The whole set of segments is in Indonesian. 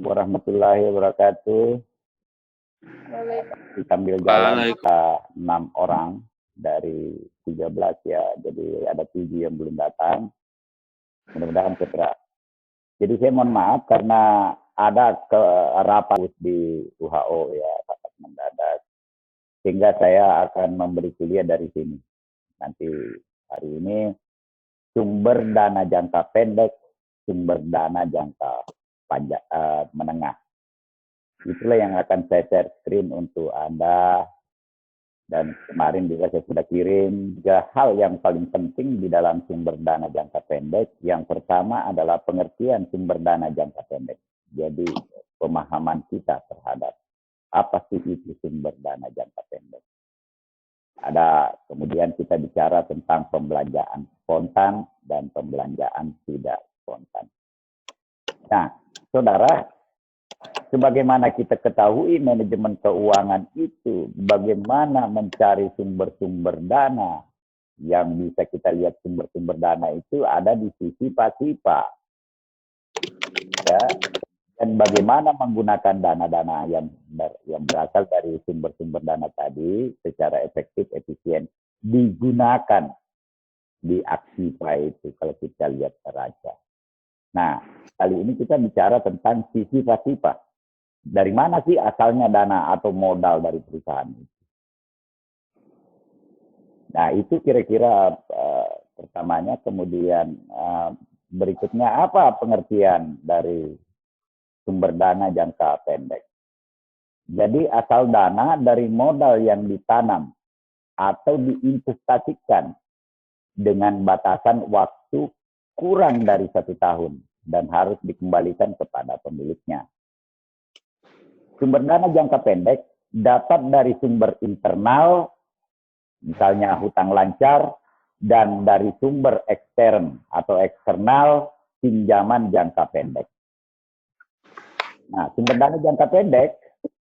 warahmatullahi wabarakatuh. Sambil jalan kita 6 orang dari 13 ya, jadi ada 7 yang belum datang. Mudah-mudahan segera. Jadi saya mohon maaf karena ada rapat di WHO ya, rapat mendadak. Sehingga saya akan memberi kuliah dari sini. Nanti hari ini sumber dana jangka pendek, sumber dana jangka panjang menengah. Itulah yang akan saya share screen untuk Anda. Dan kemarin juga saya sudah kirim 3 hal yang paling penting di dalam sumber dana jangka pendek. Yang pertama adalah pengertian sumber dana jangka pendek. Jadi pemahaman kita terhadap apa sih itu sumber dana jangka pendek. Ada kemudian kita bicara tentang pembelanjaan spontan dan pembelanjaan tidak spontan. Nah, saudara, sebagaimana kita ketahui manajemen keuangan itu bagaimana mencari sumber-sumber dana. Yang bisa kita lihat sumber-sumber dana itu ada di sisi pasifa. Ya. Dan bagaimana menggunakan dana-dana yang berasal dari sumber-sumber dana tadi secara efektif, efisien digunakan di Aksipa itu kalau kita lihat raja. Nah, kali ini kita bicara tentang sisi pasifa. Dari mana sih asalnya dana atau modal dari perusahaan itu? Nah, itu kira-kira pertamanya. Kemudian berikutnya apa pengertian dari sumber dana jangka pendek? Jadi asal dana dari modal yang ditanam atau diinvestasikan dengan batasan waktu kurang dari 1 tahun dan harus dikembalikan kepada pemiliknya. Sumber dana jangka pendek dapat dari sumber internal, misalnya hutang lancar, dan dari sumber ekstern atau eksternal, pinjaman jangka pendek. Nah, sumber dana jangka pendek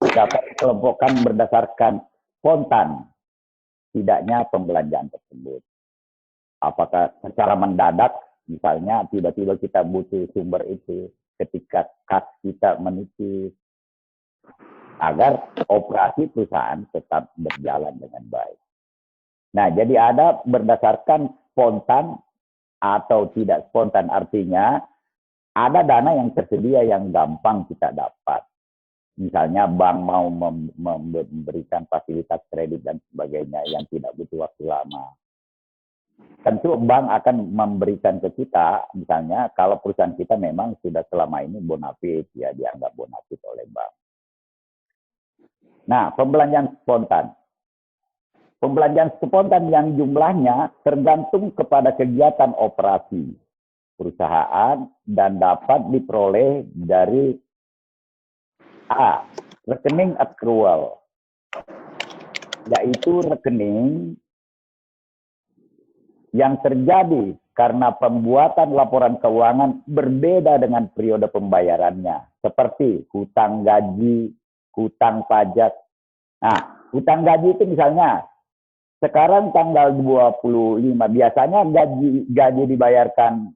dapat dikelompokkan berdasarkan spontan tidaknya pembelanjaan tersebut. Apakah secara mendadak, misalnya tiba-tiba kita butuh sumber itu ketika kas kita menipis, agar operasi perusahaan tetap berjalan dengan baik. Nah, jadi ada berdasarkan spontan atau tidak spontan, artinya ada dana yang tersedia yang gampang kita dapat. Misalnya bank mau memberikan fasilitas kredit dan sebagainya yang tidak butuh waktu lama. Tentu bank akan memberikan ke kita, misalnya kalau perusahaan kita memang sudah selama ini bonafide, ya dianggap bonafide oleh bank. Nah, pembelanjaan spontan. Pembelanjaan spontan yang jumlahnya tergantung kepada kegiatan operasi perusahaan dan dapat diperoleh dari A. Rekening accrual, yaitu rekening yang terjadi karena pembuatan laporan keuangan berbeda dengan periode pembayarannya, seperti hutang gaji, hutang pajak. Nah, hutang gaji itu misalnya sekarang tanggal 25, biasanya gaji dibayarkan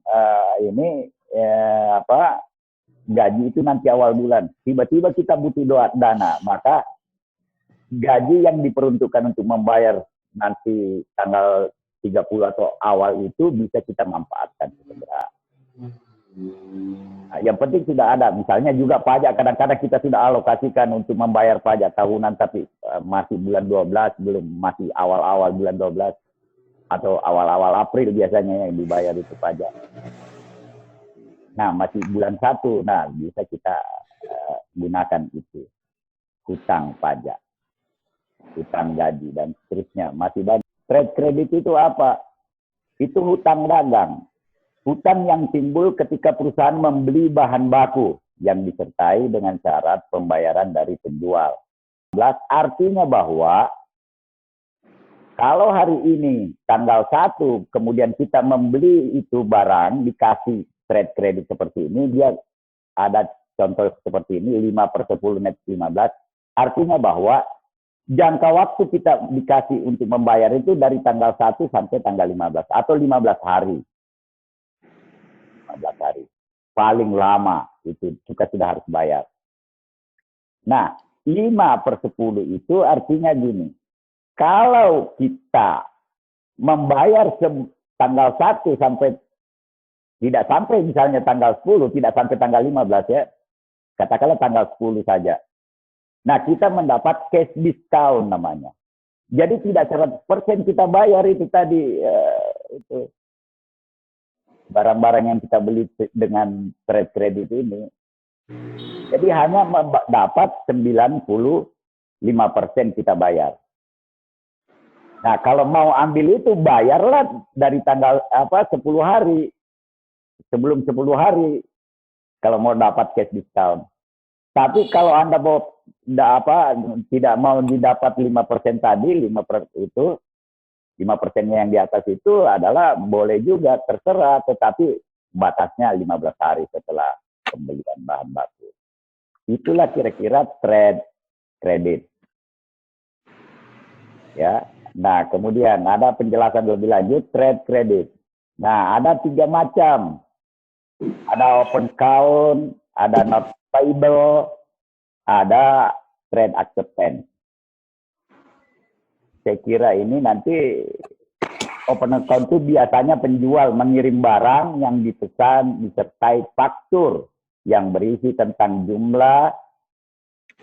gaji itu nanti awal bulan. Tiba-tiba kita butuh dana, maka gaji yang diperuntukkan untuk membayar nanti tanggal 30 atau awal itu bisa kita manfaatkan segera. Nah, yang penting sudah ada, misalnya juga pajak, kadang-kadang kita sudah alokasikan untuk membayar pajak tahunan, tapi masih bulan 12, belum, masih awal-awal bulan 12, atau awal-awal April biasanya yang dibayar itu pajak. Nah, masih bulan 1, nah bisa kita gunakan itu, hutang pajak, hutang gaji, dan seterusnya, masih banyak. Trade credit itu apa? Itu hutang dagang. Hutang yang timbul ketika perusahaan membeli bahan baku yang disertai dengan syarat pembayaran dari penjual. Artinya bahwa kalau hari ini tanggal 1 kemudian kita membeli itu barang, dikasih trade credit seperti ini, dia ada contoh seperti ini, 5/10 net 15, artinya bahwa jangka waktu kita dikasih untuk membayar itu dari tanggal 1 sampai tanggal 15 atau 15 hari. 15 hari. paling lama itu kita sudah harus bayar. Nah, 5/10 itu artinya gini, kalau kita membayar tanggal 1 sampai, tidak sampai misalnya tanggal 10, tidak sampai tanggal 15 ya, katakanlah tanggal 10 saja. Nah, kita mendapat cash discount namanya. Jadi tidak 100% kita bayar itu tadi, itu barang-barang yang kita beli dengan trade credit ini. Jadi hanya dapat 95% kita bayar. Nah, kalau mau ambil itu bayarlah dari tanggal 10 hari. Sebelum 10 hari kalau mau dapat cash discount. Tapi kalau Anda mau tidak mau didapat 5% tadi, 5% yang di atas itu adalah boleh juga, terserah, tetapi batasnya 15 hari setelah pembelian bahan baku. Itulah kira-kira trade credit. Ya. Nah, kemudian ada penjelasan lebih lanjut trade credit. Nah, ada 3 macam. Ada open account, ada not payable, ada trade acceptance. Saya kira ini nanti open account itu biasanya penjual mengirim barang yang dipesan disertai faktur yang berisi tentang jumlah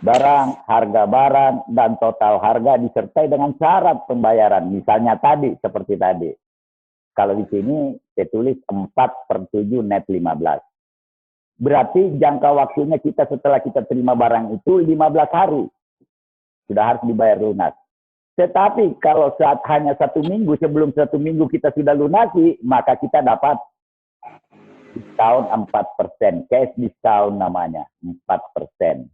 barang, harga barang, dan total harga disertai dengan syarat pembayaran. Misalnya tadi, seperti tadi. Kalau di sini saya tulis 4/7 net 15. Berarti jangka waktunya kita setelah kita terima barang itu 15 hari. Sudah harus dibayar lunas. Tetapi kalau saat hanya 1 minggu, sebelum 1 minggu kita sudah lunasi, maka kita dapat diskon 4%. Cash discount namanya, 4%.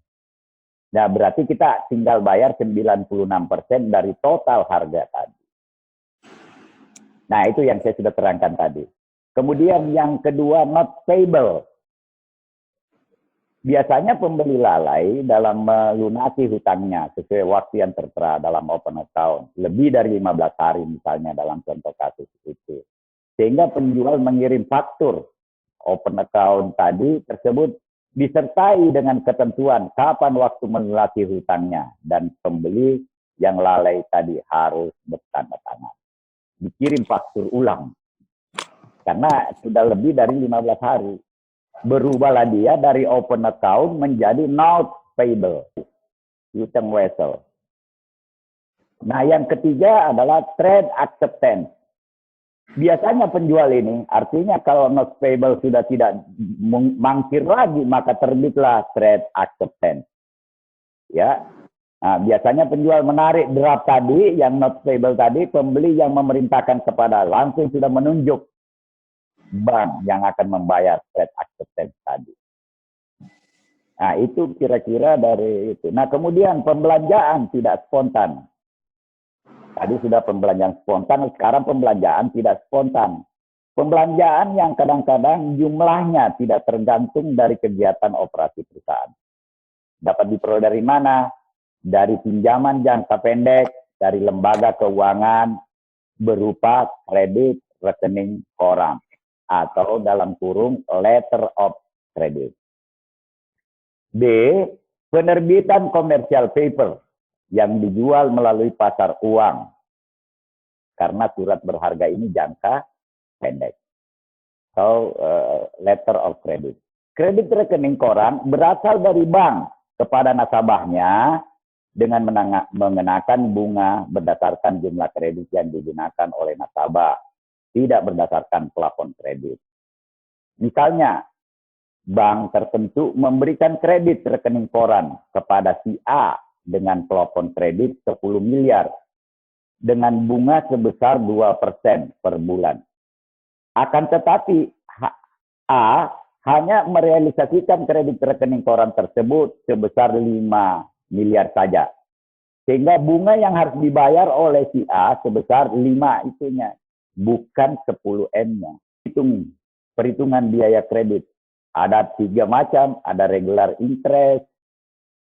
Nah, berarti kita tinggal bayar 96% dari total harga tadi. Nah, itu yang saya sudah terangkan tadi. Kemudian yang kedua, not payable. Biasanya pembeli lalai dalam melunasi hutangnya sesuai waktu yang tertera dalam open account. Lebih dari 15 hari misalnya dalam contoh kasus itu. Sehingga penjual mengirim faktur open account tadi tersebut disertai dengan ketentuan kapan waktu melunasi hutangnya. Dan pembeli yang lalai tadi harus bertanda tangan. Dikirim faktur ulang. Karena sudah lebih dari 15 hari. Berubahlah dia dari open account menjadi not payable. Hutang wesel. Nah, yang ketiga adalah trade acceptance. Biasanya penjual ini, artinya kalau not payable sudah tidak mangkir lagi, maka terbitlah trade acceptance. Ya. Nah, biasanya penjual menarik draft tadi, yang not payable tadi, pembeli yang memerintahkan kepada langsung sudah menunjuk bank yang akan membayar trade acceptance tadi. Nah, itu kira-kira dari itu. Nah, kemudian pembelanjaan tidak spontan. Tadi sudah pembelanjaan spontan, sekarang pembelanjaan tidak spontan. Pembelanjaan yang kadang-kadang jumlahnya tidak tergantung dari kegiatan operasi perusahaan. Dapat diperoleh dari mana? Dari pinjaman jangka pendek, dari lembaga keuangan, berupa kredit rekening koran, atau dalam kurung letter of credit. B. Penerbitan commercial paper yang dijual melalui pasar uang. Karena surat berharga ini jangka pendek. So, letter of credit. Kredit rekening koran berasal dari bank kepada nasabahnya dengan mengenakan bunga berdasarkan jumlah kredit yang digunakan oleh nasabah, tidak berdasarkan plafon kredit. Misalnya, bank tertentu memberikan kredit rekening koran kepada si A dengan plafon kredit 10 miliar dengan bunga sebesar 2% per bulan. Akan tetapi, A hanya merealisasikan kredit rekening koran tersebut sebesar 5 miliar saja. Sehingga bunga yang harus dibayar oleh si A sebesar 5 itunya, bukan 10 M-nya. Perhitungan biaya kredit. Ada 3 macam, ada regular interest,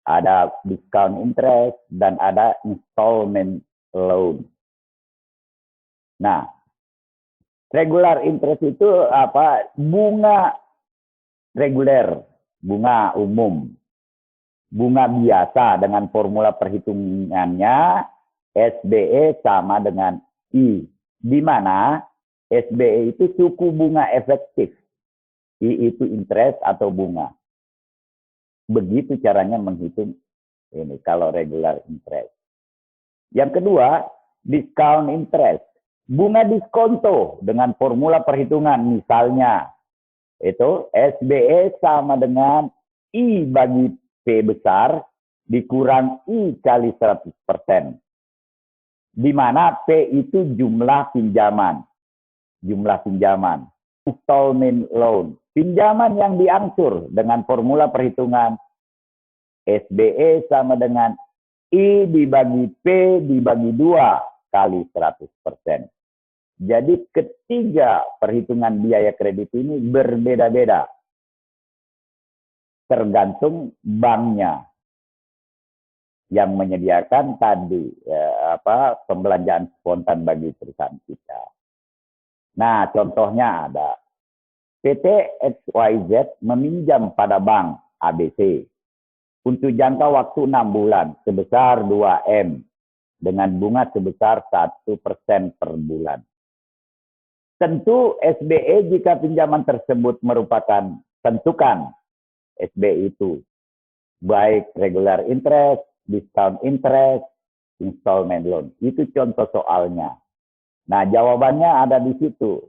ada discount interest, dan ada installment loan. Nah, regular interest itu apa? Bunga reguler, bunga umum. Bunga biasa dengan formula perhitungannya SBE sama dengan I. Di mana SBE itu suku bunga efektif. I itu interest atau bunga. Begitu caranya menghitung ini kalau regular interest. Yang kedua, discount interest. Bunga diskonto dengan formula perhitungan misalnya itu SBE sama dengan I bagi P besar dikurang I kali 100%. Di mana P itu jumlah pinjaman. Jumlah pinjaman. Installment loan. Pinjaman yang diangsur dengan formula perhitungan SBE sama dengan I dibagi P dibagi 2 kali 100%. Jadi ketiga perhitungan biaya kredit ini berbeda-beda. Tergantung banknya yang menyediakan tadi pembelanjaan spontan bagi perusahaan kita. Nah, contohnya ada PT XYZ meminjam pada bank ABC untuk jangka waktu 6 bulan sebesar 2M dengan bunga sebesar 1% per bulan. Tentu SBE jika pinjaman tersebut merupakan tentukan SBE itu baik regular interest, discount interest, installment loan. Itu contoh soalnya. Nah, jawabannya ada di situ.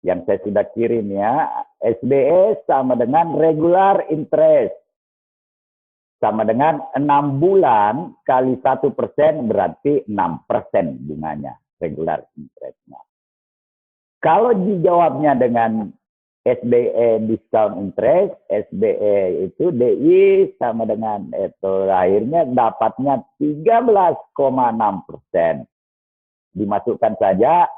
Yang saya sudah kirim ya, SBE sama dengan regular interest. Sama dengan 6 bulan kali 1% berarti 6% bunganya, regular interest-nya. Kalau dijawabnya dengan SBE discount interest, SBE itu DI sama dengan itu akhirnya dapatnya 13,6%. Dimasukkan saja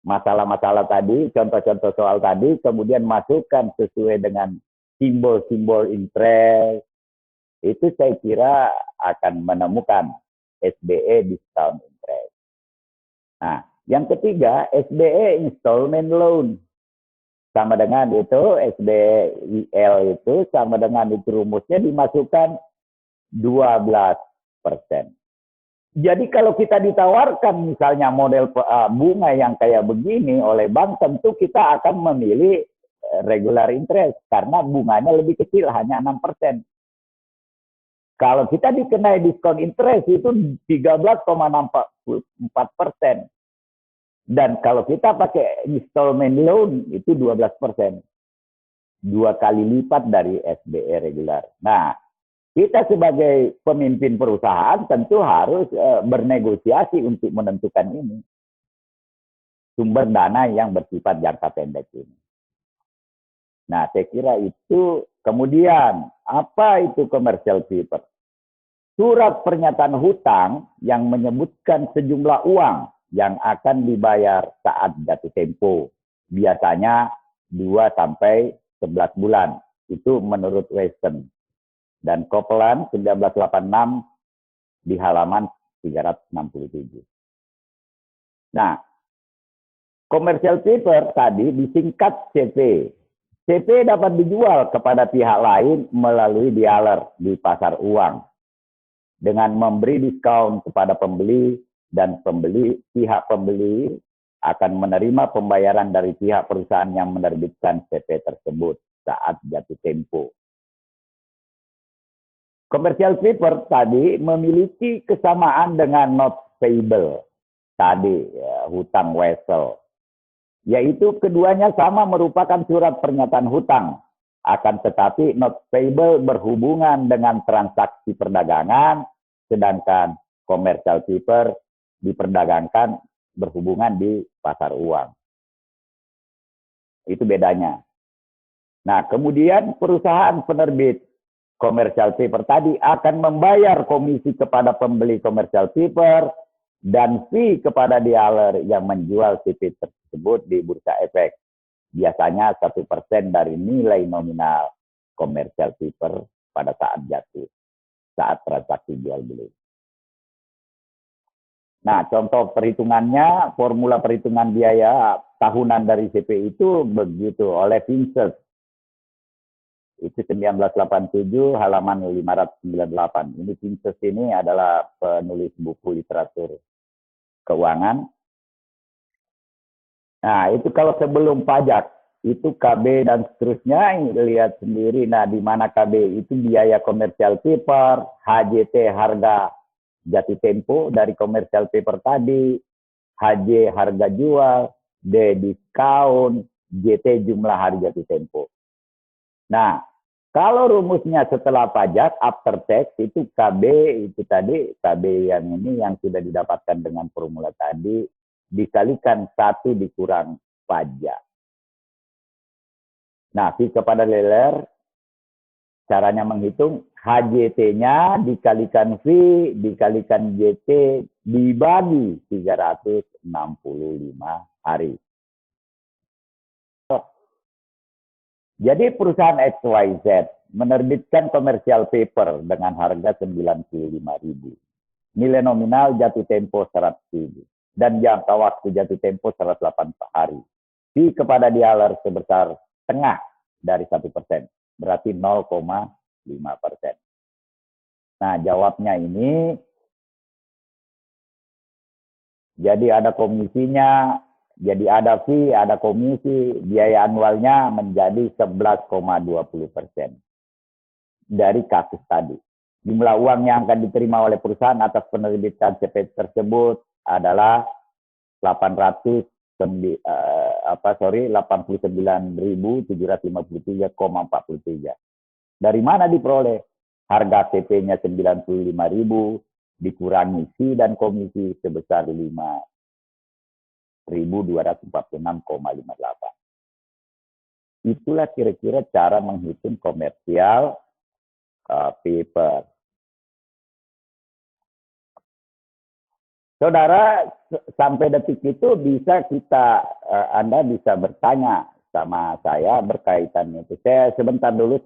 masalah-masalah tadi, contoh-contoh soal tadi, kemudian masukkan sesuai dengan simbol-simbol interest, itu saya kira akan menemukan SBE discount interest. Nah, yang ketiga, SBE installment loan. Sama dengan itu, SBIL itu sama dengan itu rumusnya dimasukkan 12%. Jadi kalau kita ditawarkan misalnya model bunga yang kayak begini oleh bank, tentu kita akan memilih regular interest karena bunganya lebih kecil, hanya 6%. Kalau kita dikenai diskon interest itu 13,64%. Dan kalau kita pakai installment loan itu 12%. 2 kali lipat dari SBE regular. Nah, kita sebagai pemimpin perusahaan tentu harus bernegosiasi untuk menentukan ini. Sumber dana yang bersifat jangka pendek ini. Nah, saya kira itu. Kemudian, apa itu commercial paper? Surat pernyataan hutang yang menyebutkan sejumlah uang yang akan dibayar saat jatuh tempo. Biasanya 2 sampai 11 bulan. Itu menurut Weston. Dan Copeland 1986 di halaman 367. Nah, commercial paper tadi disingkat CP. CP dapat dijual kepada pihak lain melalui dealer di pasar uang dengan memberi diskon kepada pembeli dan pihak pembeli akan menerima pembayaran dari pihak perusahaan yang menerbitkan CP tersebut saat jatuh tempo. Commercial paper tadi memiliki kesamaan dengan note payable tadi, ya, hutang wesel. Yaitu keduanya sama merupakan surat pernyataan hutang. Akan tetapi note payable berhubungan dengan transaksi perdagangan, sedangkan commercial paper diperdagangkan berhubungan di pasar uang. Itu bedanya. Nah, kemudian perusahaan penerbit commercial paper tadi akan membayar komisi kepada pembeli commercial paper dan fee kepada dealer yang menjual CP tersebut di bursa efek. Biasanya 1% dari nilai nominal commercial paper pada saat jatuh, saat transaksi jual beli. Nah, contoh perhitungannya, formula perhitungan biaya tahunan dari CP itu begitu oleh Vincent. Itu 1987 halaman 598. Ini Pinches ini adalah penulis buku literatur keuangan. Nah, itu kalau sebelum pajak, itu KB dan seterusnya, lihat sendiri. Nah, di mana KB itu biaya komersial paper, HJT harga jatuh tempo dari komersial paper tadi, HJ harga jual, D diskon, JT jumlah hari jatuh tempo. Nah, kalau rumusnya setelah pajak, after tax, itu KB, itu tadi, KB yang ini yang sudah didapatkan dengan formula tadi, dikalikan 1 dikurang pajak. Nah, fee kepada dealer, caranya menghitung, HJT-nya dikalikan fee, dikalikan JT, dibagi 365 hari. Jadi perusahaan XYZ menerbitkan komersial paper dengan harga 95.000. Nilai nominal jatuh tempo 100.000 dan jangka waktu jatuh tempo 108 hari. Fee kepada dealer sebesar setengah dari 1%, berarti 0,5%. Nah, jawabnya ini, jadi ada komisinya, jadi ada fee, ada komisi, biaya anualnya menjadi 11,20% dari kasus tadi. Jumlah uang yang akan diterima oleh perusahaan atas penerbitan CP tersebut adalah 89.753,43. Dari mana diperoleh? Harga CP-nya 95.000 dikurangi fee dan komisi sebesar 5.246,58. Itulah kira-kira cara menghitung komersial paper. Saudara, sampai detik itu bisa Anda bisa bertanya sama saya berkaitan itu. Saya sebentar dulu